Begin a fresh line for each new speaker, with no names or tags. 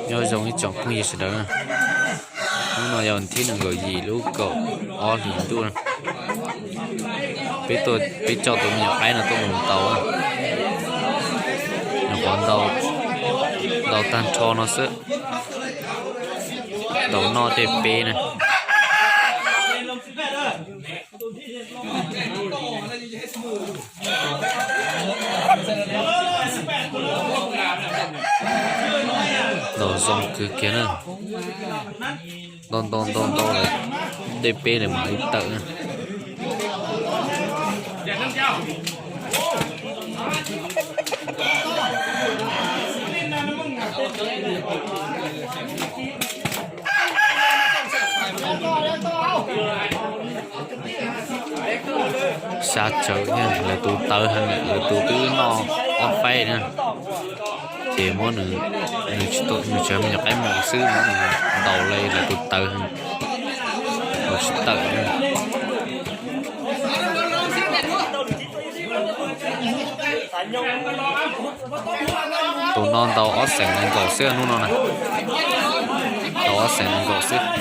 nhớ giống như chọn không gì sẽ đó nhưng mà giờ thì đừng gọi gì lúc cậu o thì tôi biết cho tụi mình ai là tôi mình tàu nó còn tàu tan cho nó sẽ tàu no TP này đồ dòng cứ kia nữa don này DP này mà ít tự xa chở nha là tụ tơ hay là tụ tứ nó off phay nha thì mỗi người người chơi mình nhập em một xứ đầu lên là tụ tơ một xứ tơ tụ non tàu ót sành lên cầu xưa luôn này tàu ót sành lên cầu xưa